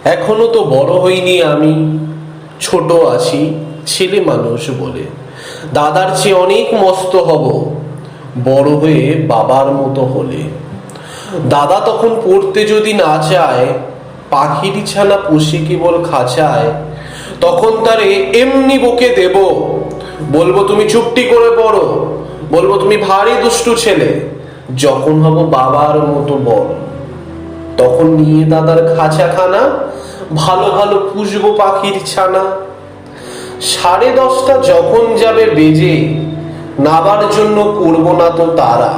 এখনো তো বড় হইনি আমি, ছোট আছি ছেলে মানুষ বলে। দাদার চেয়ে অনেক মস্ত হব বড় হয়ে বাবার মতো হলে। দাদা তখন পড়তে যদি না চায়, পাখির ছানা পুষি কেবল খাঁচায়, তখন তারে এমনি বকে দেব, বলবো তুমি চুপটি করে পড়ো, বলবো তুমি ভারী দুষ্টু ছেলে। যখন হব বাবার মতো বড়, তখন নিয়ে দাদার খাঁচাখানা ভালো ভালো পুষবো পাখির ছানা। 10:30 যখন যাবে বেজে, নাবার জন্য করবো না তো তারা,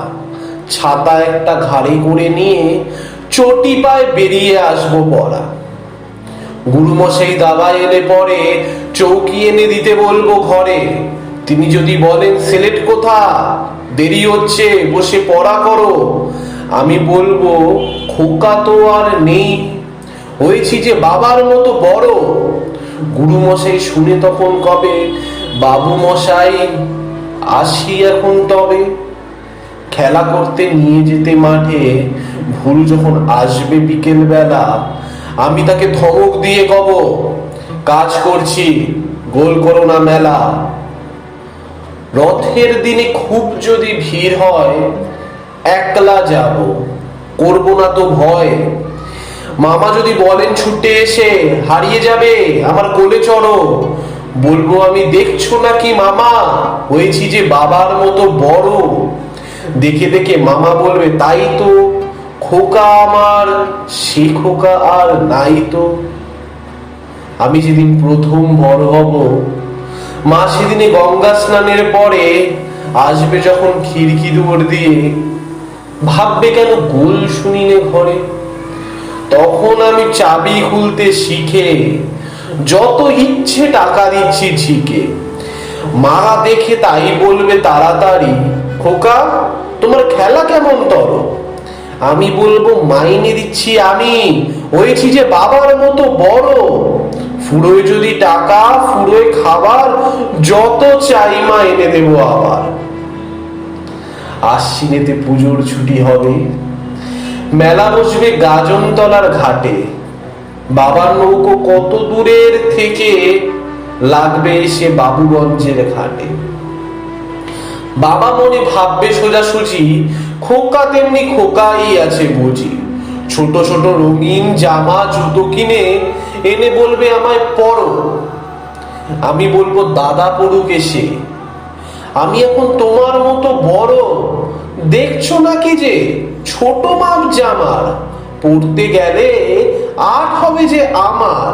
ছাতা একটা ঘাড়ে করে নিয়ে চটি পায়ে বেরিয়ে আসবো পড়া। গুরুমশাই দাবা এলে পরে চৌকি এনে দিতে বলবো ঘরে। তিনি যদি বলেন সিলেট কোথা, দেরি হচ্ছে বসে পড়া করো, আমি বলবো খোকা তো আর নেই, হয়েছি যে বাবার মতো বড়। গুরুমশাই শুনে তখন কবে, বাবু মশাই আসি এখন তবে। খেলা করতে নিয়ে যেতে মাঠে ভুল যখন আসবে বিকেল বেলা, আমি তাকে ধমক দিয়ে কব, কাজ করছি গোল করো না মেলা। রথের দিনে খুব যদি ভিড় হয়, একলা যাব, করবো না তো ভয়। মামা যদি বলেন ছুটে এসে, হারিয়ে যাবে আমার কোলে চড়ো, বলবো আমি দেখছো নাকি মামা, হয়েছি যে বাবার মতো বড়। দেখে দেখে মামা বলবে তাই তো, খোকা আমার সে খোকা আর নাই তো। আমি যেদিন প্রথম বড় হব, মা সেদিনে গঙ্গা স্নানের পরে আসবে যখন খিড়কি দুয়ার দিয়ে, ভাববে কেন গোল শুনিনে ঘরে। তখন আমি চাবি খুলতে শিখে যত ইচ্ছে টাকা দিচ্ছি ঝিকে। মা দেখে তাই বলবে তাড়াতাড়ি, খোকা তোমার খেলা কেমন তর। আমি বলবো মাইনে দিচ্ছি আমি, হয়েছি যে বাবার মতো বড়। ফুরোয় যদি টাকা, ফুরোয় খাবার, যত চাই মা এনে দেবো আবার। আশ্বিনেতে পুজোর ছুটি হবে, মেলা বসবে গাজনতলার ঘাটে। বাবার নৌকো কত দূরের থেকে লাগবে এসে বাবুগঞ্জের ঘাটে। বাবা মনে ভাববে সোজাসুজি, খোকা তেমনি খোকাই আছে বুঝি। ছোট ছোট রঙিন জামা জুতো কিনে এনে বলবে আমায় পরো। আমি বলবো দাদা পড়ুক এসে, আমি এখন তোমার মতো বড়, দেখছো নাকি যে ছোট মাপ জামার, পড়তে গেলে 8 হবে যে আমার।